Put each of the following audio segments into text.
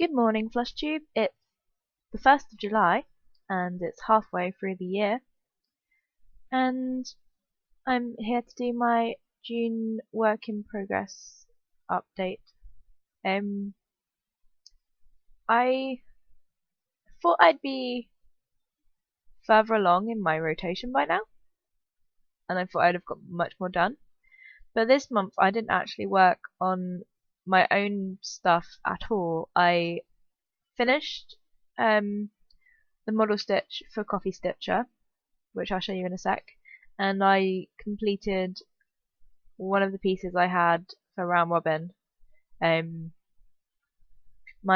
Good morning, FlushTube. It's the 1st of July, and it's halfway through the year, and I'm here to do my June work in progress update. I thought I'd be further along in my rotation by now, and I thought I'd have got much more done. But this month I didn't actually work on my own stuff at all. I finished the model stitch for Coffee Stitcher, which I'll show you in a sec, and I completed one of the pieces I had for Round Robin. My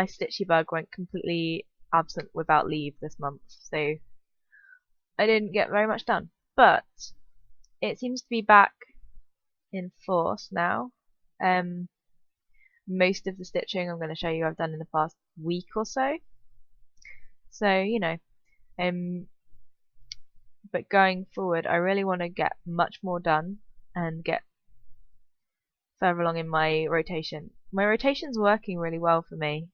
stitchy bug went completely absent without leave this month, so I didn't get very much done, but it seems to be back in force now. Most of the stitching I'm going to show you I've done in the past week or so, you know, but going forward I really want to get much more done and get further along in my rotation. My rotation's working really well for me,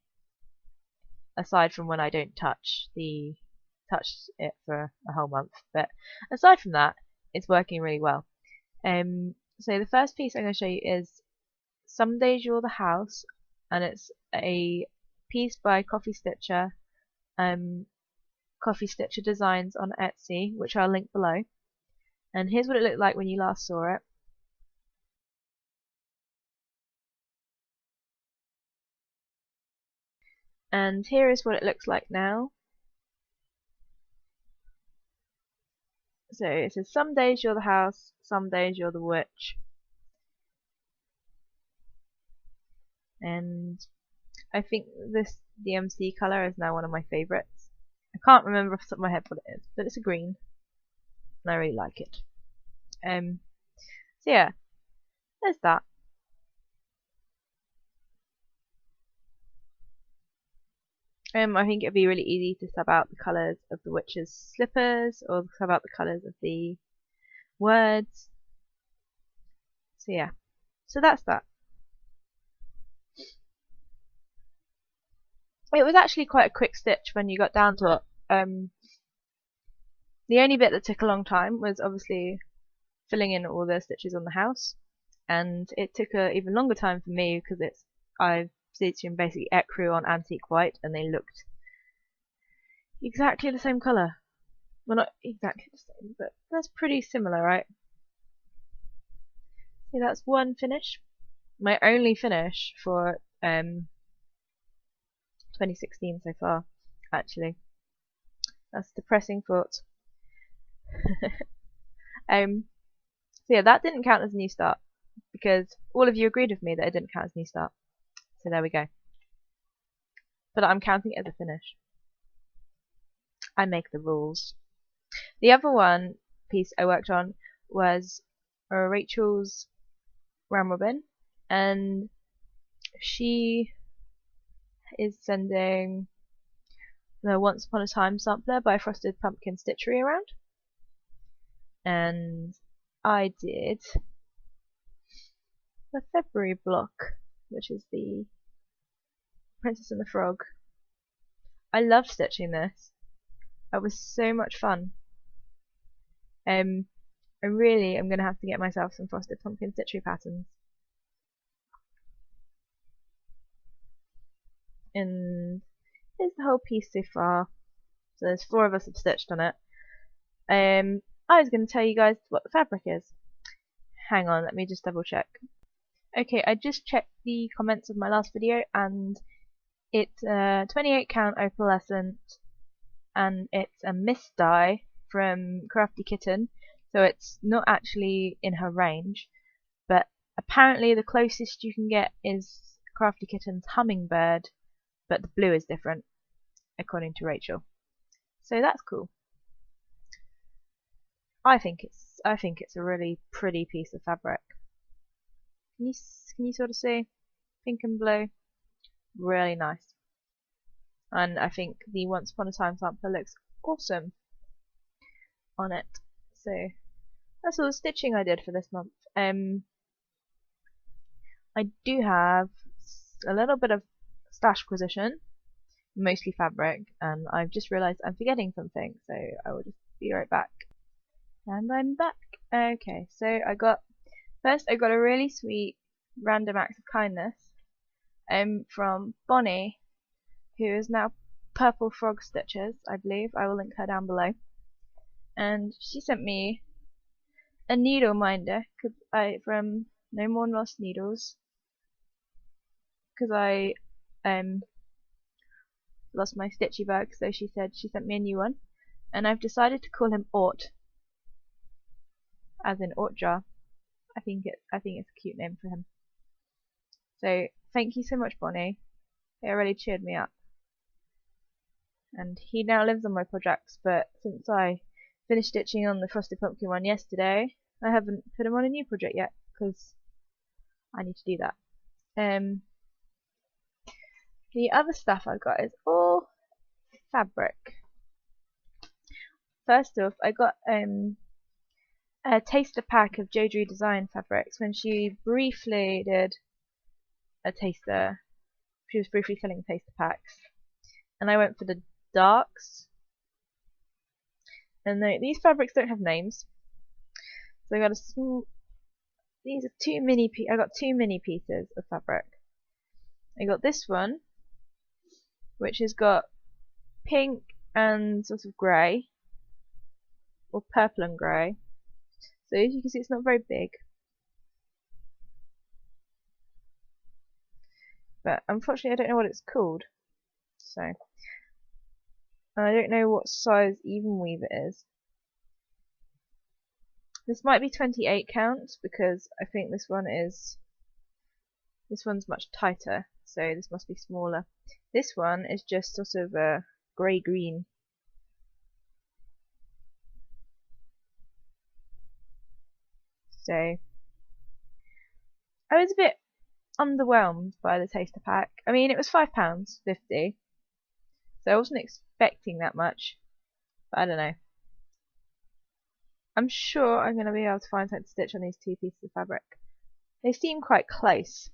aside from when I don't touch it for a whole month, but aside from that it's working really well. So the first piece I'm going to show you is Some Days You're the House, and it's a piece by Coffee Stitcher. Coffee Stitcher Designs on Etsy, which I'll link below. And here's what it looked like when you last saw it. And here is what it looks like now. So it says, some days you're the house, some days you're the witch. And I think this DMC colour is now one of my favourites. I can't remember off the top of my head what it is, but it's a green, and I really like it. So yeah, there's that. I think it'd be really easy to sub out the colours of the witch's slippers, or sub out the colours of the words. So yeah, so that's that. It was actually quite a quick stitch when you got down to it. The only bit that took a long time was obviously filling in all the stitches on the house, and it took an even longer time for me because I've stitched in basically ecru on antique white, and they looked exactly the same colour. Well, not exactly the same, but that's pretty similar, right? So that's one finish. My only finish for 2016 so far, actually. That's a depressing thought. So yeah, that didn't count as a new start, because all of you agreed with me that it didn't count as a new start. So there we go. But I'm counting it as a finish. I make the rules. The other one piece I worked on was Rachel's Round Robin, and she is sending the Once Upon a Time sampler by Frosted Pumpkin Stitchery around, and I did the February block, which is the Princess and the Frog. I loved stitching this. It was so much fun. I really am going to have to get myself some Frosted Pumpkin Stitchery patterns. And here's the whole piece so far. So there's 4 of us have stitched on it. I was going to tell you guys what the fabric is. Hang on, let me just double check. Okay, I just checked the comments of my last video, and it's a 28 count opalescent, and it's a mist dye from Crafty Kitten, so it's not actually in her range, but apparently the closest you can get is Crafty Kitten's Hummingbird, but the blue is different, according to Rachel. So that's cool. I think it's a really pretty piece of fabric. Can you sort of see? Pink and blue. Really nice. And I think the Once Upon a Time sampler looks awesome on it. So that's all the stitching I did for this month. I do have a little bit of stash acquisition, mostly fabric, and I've just realised I'm forgetting something, so I will just be right back. And I'm back. Okay, so I got a really sweet random act of kindness from Bonnie, who is now Purple Frog Stitches, I believe. I will link her down below. And she sent me a needle minder from No More Lost Needles, because I lost my stitchy bag, so she sent me a new one, and I've decided to call him Ort, as in Ortjar. I think it's a cute name for him. So thank you so much, Bonnie. It really cheered me up. And he now lives on my projects, but since I finished stitching on the Frosted Pumpkin one yesterday, I haven't put him on a new project yet, because I need to do that. The other stuff I've got is all fabric. First off, I got a taster pack of Jodree Design fabrics when she briefly did a taster. She was briefly selling taster packs, and I went for the darks. And these fabrics don't have names, so I got a small. These are two mini. I got two mini pieces of fabric. I got this one, which has got pink and sort of grey, or purple and grey. So as you can see, it's not very big, but unfortunately I don't know what it's called, so I don't know what size even weave it is. This might be 28 count, because I think this one's much tighter, so this must be smaller. This one is just sort of a grey-green. So I was a bit underwhelmed by the taster pack. I mean, it was £5.50, so I wasn't expecting that much, but I don't know. I'm sure I'm going to be able to find something to stitch on these two pieces of fabric. They seem quite close,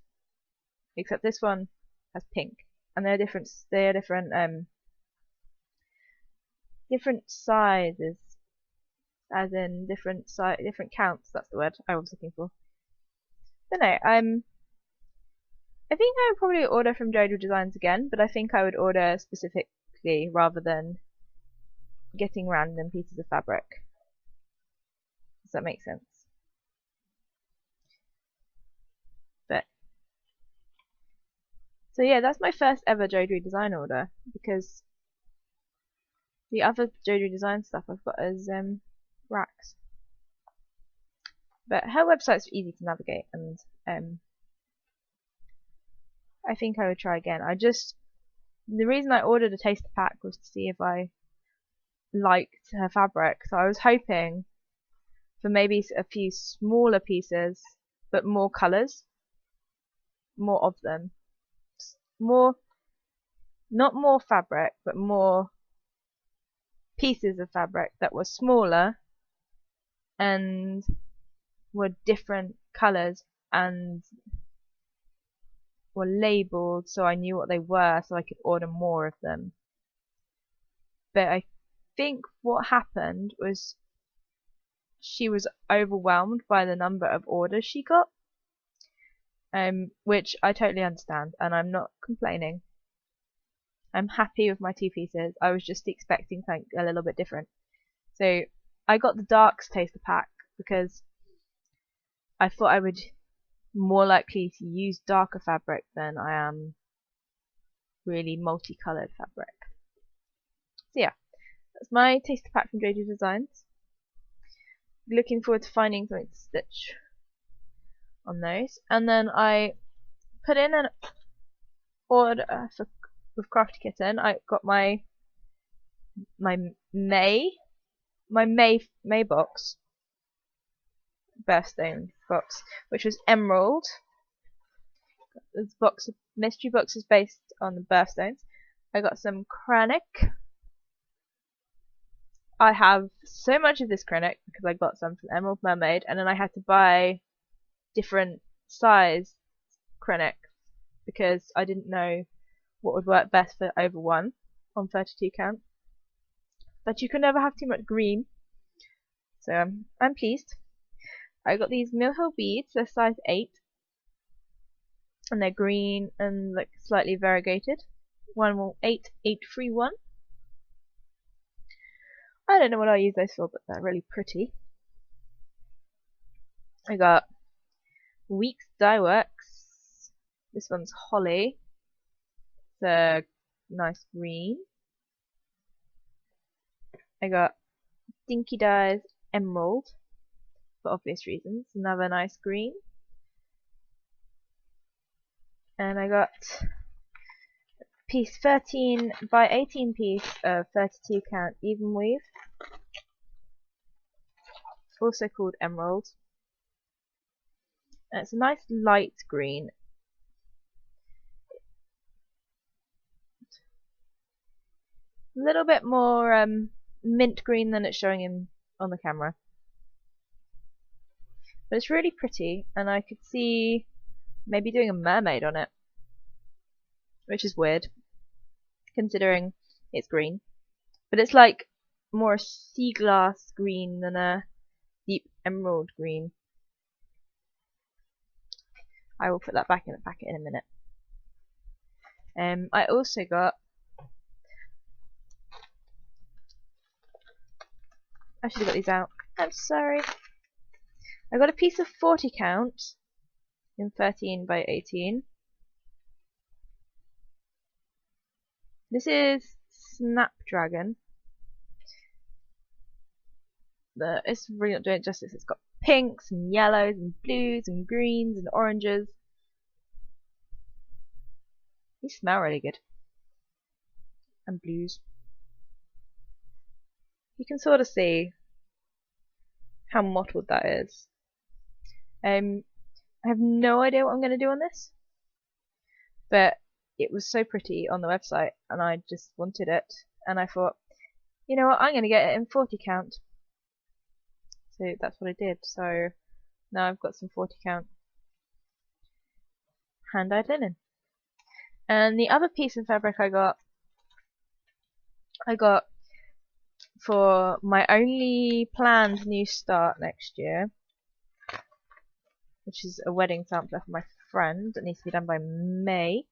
except this one has pink, and they're different. They are different sizes, as in different counts. That's the word I was looking for. But no, I think I would probably order from Jodree Designs again, but I think I would order specifically rather than getting random pieces of fabric. Does that make sense? But so yeah, that's my first ever Jodree Design order, because the other Jodree Design stuff I've got is racks. But her website's easy to navigate, and I think I would try again. The reason I ordered a taster pack was to see if I liked her fabric, so I was hoping for maybe a few smaller pieces, but more colours, more of them, not more fabric, but more pieces of fabric that were smaller and were different colours and were labelled so I knew what they were, so I could order more of them. But I think what happened was she was overwhelmed by the number of orders she got, which I totally understand, and I'm not complaining. I'm happy with my two pieces. I was just expecting something a little bit different. So I got the darks taster pack because I thought I would more likely to use darker fabric than I am really multicolored fabric. So yeah, that's my taster pack from Jodree Designs. Looking forward to finding something to stitch on those. And then I put in an order with Crafty Kitten. I got my May box, birthstone box, which was emerald. This mystery box is based on the birthstones. I got some Krennic. I have so much of this Krennic because I got some from Emerald Mermaid, and then I had to buy different size Krennic because I didn't know what would work best for over 1 on 32 count. But you can never have too much green, so I'm pleased. I got these Mill Hill beads, they're size 8, and they're green and like slightly variegated. 18831. I don't know what I'll use those for, but they're really pretty. I got Weeks Dye Works. This one's Holly. It's a nice green. I got Dinky Dyes Emerald, for obvious reasons. Another nice green. And I got piece 13 by 18 piece of 32 count even weave, also called Emerald. And it's a nice light green. A little bit more mint green than it's showing on the camera. But it's really pretty, and I could see maybe doing a mermaid on it, which is weird considering it's green. But it's like more a sea glass green than a deep emerald green. I will put that back in the packet in a minute. I also got, I should have got these out. I'm sorry. I got a piece of 40 count in 13 by 18. This is Snapdragon. It's really not doing it justice. It's got pinks and yellows and blues and greens and oranges. These smell really good. And blues. You can sort of see how mottled that is. I have no idea what I'm going to do on this, but it was so pretty on the website and I just wanted it, and I thought, you know what, I'm going to get it in 40 count. So that's what I did. So now I've got some 40 count hand-dyed linen. And the other piece of fabric I got for my only planned new start next year, which is a wedding sampler for my friend that needs to be done by May.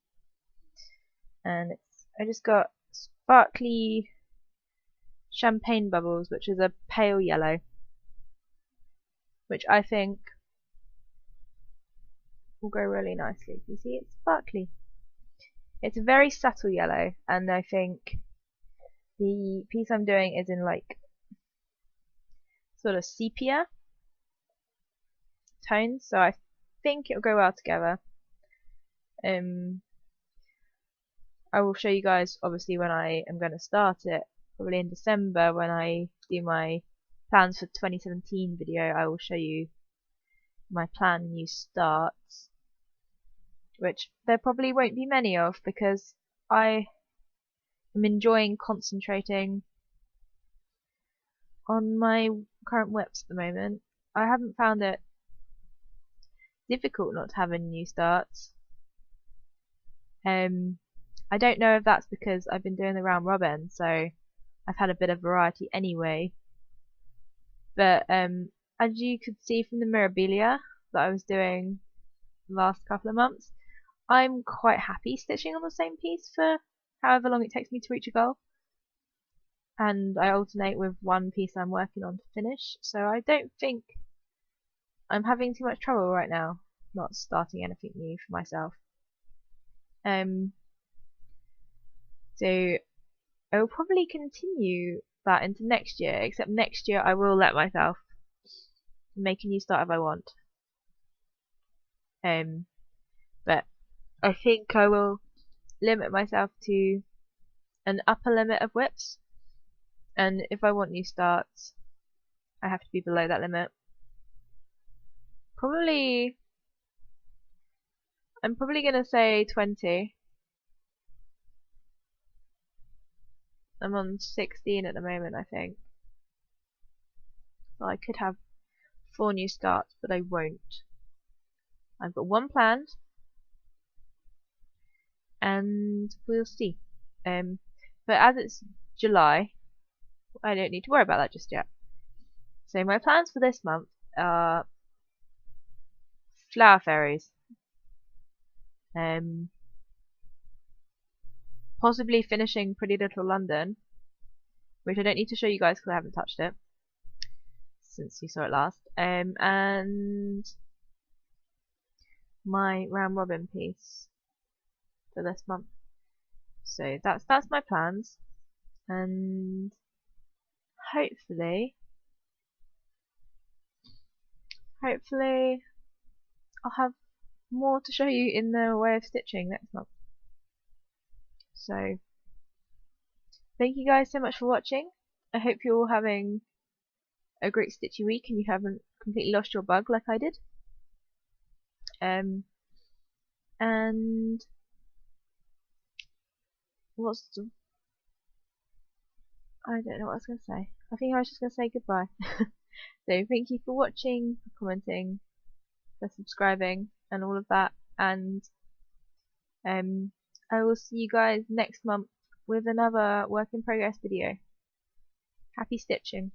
And I just got sparkly champagne bubbles, which is a pale yellow, which I think will go really nicely. You see, it's sparkly. It's a very subtle yellow, and I think the piece I'm doing is in like sort of sepia tones, so I think it'll go well together. I will show you guys obviously when I am going to start it, probably in December when I do my plans for 2017 video. I will show you my planned new starts, which there probably won't be many of because I am enjoying concentrating on my current WIPs at the moment. I haven't found it difficult not to have any new starts. I don't know if that's because I've been doing the round robin, so I've had a bit of variety anyway. But as you could see from the Mirabilia that I was doing the last couple of months, I'm quite happy stitching on the same piece for however long it takes me to reach a goal. And I alternate with one piece I'm working on to finish, so I don't think I'm having too much trouble right now not starting anything new for myself. So I will probably continue that into next year, except next year I will let myself make a new start if I want. But I think I will limit myself to an upper limit of WIPs, and if I want new starts I have to be below that limit. I'm probably gonna say 20. I'm on 16 at the moment, I think. So I could have 4 new starts, but I won't. I've got one planned, and we'll see. But as it's July, I don't need to worry about that just yet. So my plans for this month are flower fairies. Possibly finishing Pretty Little London, which I don't need to show you guys because I haven't touched it since you saw it last. And my round robin piece for this month. So that's my plans, and hopefully I'll have more to show you in the way of stitching next month. So thank you guys so much for watching. I hope you're all having a great stitchy week and you haven't completely lost your bug like I did. And I don't know what I was going to say. I think I was just going to say goodbye. So thank you for watching, for commenting, for subscribing and all of that, and I will see you guys next month with another work in progress video. Happy stitching.